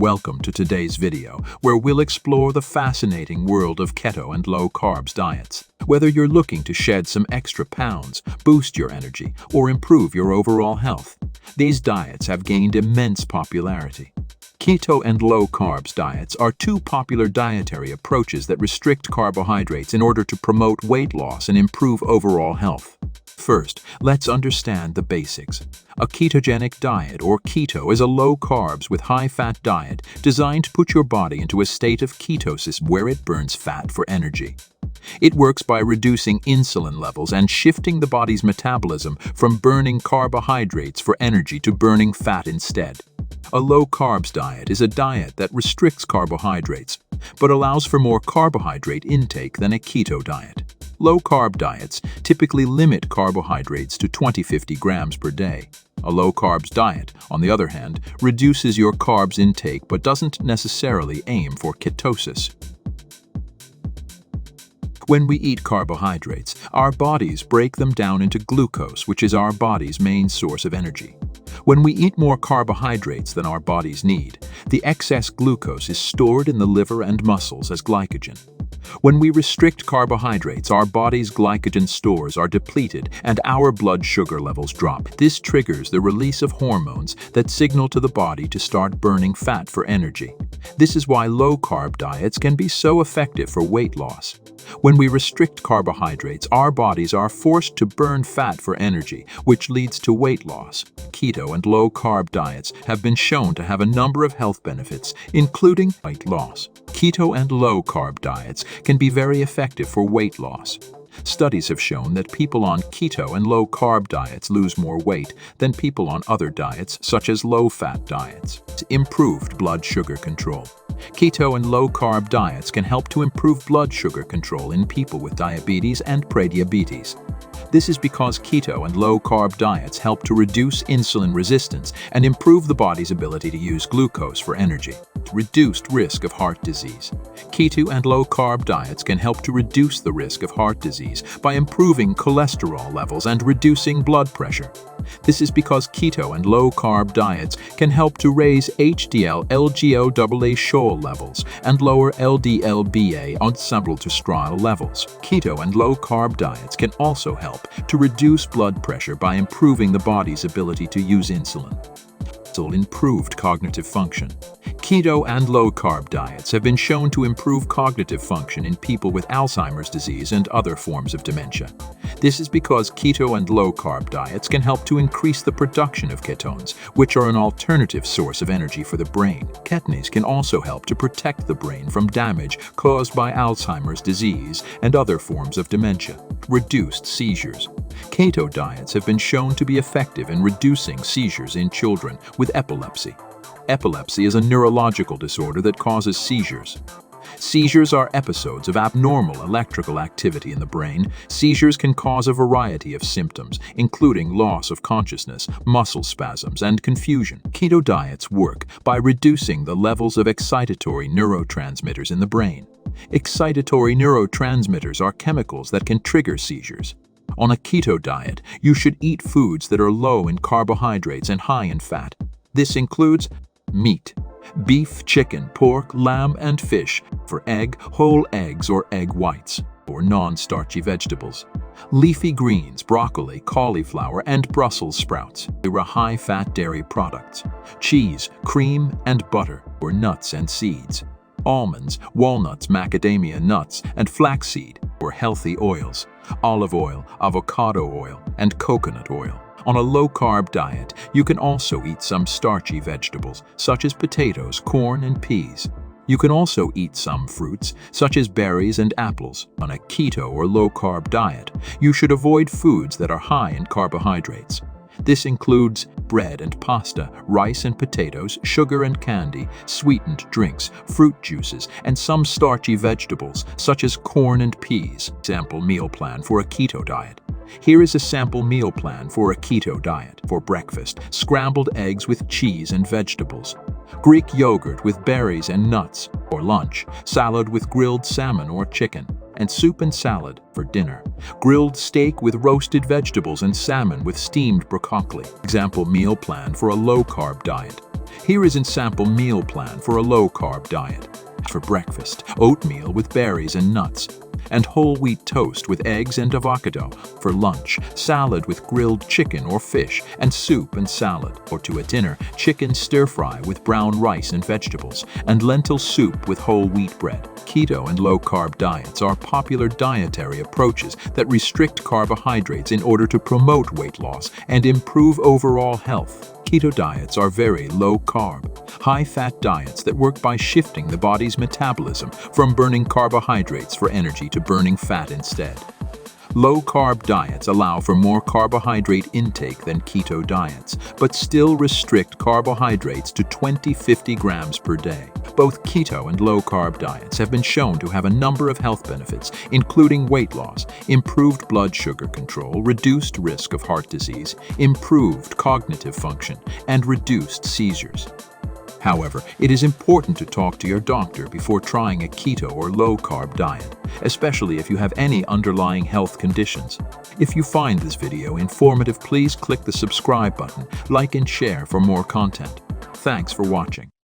Welcome to today's video, where we'll explore the fascinating world of keto and low-carbs diets. Whether you're looking to shed some extra pounds, boost your energy, or improve your overall health, these diets have gained immense popularity. Keto and low-carbs diets are two popular dietary approaches that restrict carbohydrates in order to promote weight loss and improve overall health. First, let's understand the basics. A ketogenic diet, or keto, is a low-carbs with high-fat diet designed to put your body into a state of ketosis where it burns fat for energy. It works by reducing insulin levels and shifting the body's metabolism from burning carbohydrates for energy to burning fat instead. A low-carbs diet is a diet that restricts carbohydrates, but allows for more carbohydrate intake than a keto diet. Low-carb diets typically limit carbohydrates to 20-50 grams per day. A low-carbs diet, on the other hand, reduces your carbs intake but doesn't necessarily aim for ketosis. When we eat carbohydrates, our bodies break them down into glucose, which is our body's main source of energy. When we eat more carbohydrates than our bodies need, the excess glucose is stored in the liver and muscles as glycogen. When we restrict carbohydrates, our body's glycogen stores are depleted and our blood sugar levels drop. This triggers the release of hormones that signal to the body to start burning fat for energy. This is why low-carb diets can be so effective for weight loss. When we restrict carbohydrates, our bodies are forced to burn fat for energy, which leads to weight loss. Keto and low-carb diets have been shown to have a number of health benefits, including weight loss. Keto and low-carb diets can be very effective for weight loss. Studies have shown that people on keto and low-carb diets lose more weight than people on other diets, such as low-fat diets. Improved blood sugar control. Keto and low-carb diets can help to improve blood sugar control in people with diabetes and prediabetes. This is because keto and low-carb diets help to reduce insulin resistance and improve the body's ability to use glucose for energy. Reduced risk of heart disease. Keto and low-carb diets can help to reduce the risk of heart disease by improving cholesterol levels and reducing blood pressure. This is because keto and low-carb diets can help to raise HDL LGOAA shoal levels and lower LDL-BA on cholesterol levels. Keto and low-carb diets can also help to reduce blood pressure by improving the body's ability to use insulin. Improved cognitive function. Keto and low-carb diets have been shown to improve cognitive function in people with Alzheimer's disease and other forms of dementia. This is because keto and low-carb diets can help to increase the production of ketones, which are an alternative source of energy for the brain. Ketones can also help to protect the brain from damage caused by Alzheimer's disease and other forms of dementia. Reduced seizures. Keto diets have been shown to be effective in reducing seizures in children with epilepsy. Epilepsy is a neurological disorder that causes seizures. Seizures are episodes of abnormal electrical activity in the brain. Seizures can cause a variety of symptoms, including loss of consciousness, muscle spasms, and confusion. Keto diets work by reducing the levels of excitatory neurotransmitters in the brain. Excitatory neurotransmitters are chemicals that can trigger seizures. On a keto diet, you should eat foods that are low in carbohydrates and high in fat. This includes meat, beef, chicken, pork, lamb, and fish, for egg, whole eggs or egg whites, or non-starchy vegetables. Leafy greens, broccoli, cauliflower, and Brussels sprouts. There are high-fat dairy products. Cheese, cream, and butter, or nuts and seeds. Almonds, walnuts, macadamia nuts, and flaxseed, or healthy oils. Olive oil, avocado oil, and coconut oil. On a low-carb diet, you can also eat some starchy vegetables, such as potatoes, corn, and peas. You can also eat some fruits, such as berries and apples. On a keto or low-carb diet, you should avoid foods that are high in carbohydrates. This includes bread and pasta, rice and potatoes, sugar and candy, sweetened drinks, fruit juices, and some starchy vegetables, such as corn and peas. Sample meal plan for a keto diet. Here is a sample meal plan for a keto diet. For breakfast, scrambled eggs with cheese and vegetables. Greek yogurt with berries and nuts. For lunch, salad with grilled salmon or chicken. And soup and salad for dinner. Grilled steak with roasted vegetables and salmon with steamed broccoli. Example meal plan for a low-carb diet. Here is an sample meal plan for a low-carb diet. For breakfast, oatmeal with berries and nuts, and whole wheat toast with eggs and avocado. For lunch, salad with grilled chicken or fish, and soup and salad. Or to a dinner, chicken stir-fry with brown rice and vegetables, and lentil soup with whole wheat bread. Keto and low-carb diets are popular dietary approaches that restrict carbohydrates in order to promote weight loss and improve overall health. Keto diets are very low-carb, high-fat diets that work by shifting the body's metabolism from burning carbohydrates for energy to burning fat instead. Low-carb diets allow for more carbohydrate intake than keto diets, but still restrict carbohydrates to 20-50 grams per day. Both keto and low-carb diets have been shown to have a number of health benefits, including weight loss, improved blood sugar control, reduced risk of heart disease, improved cognitive function, and reduced seizures. However, it is important to talk to your doctor before trying a keto or low-carb diet, especially if you have any underlying health conditions. If you find this video informative, please click the subscribe button, like and share for more content. Thanks for watching.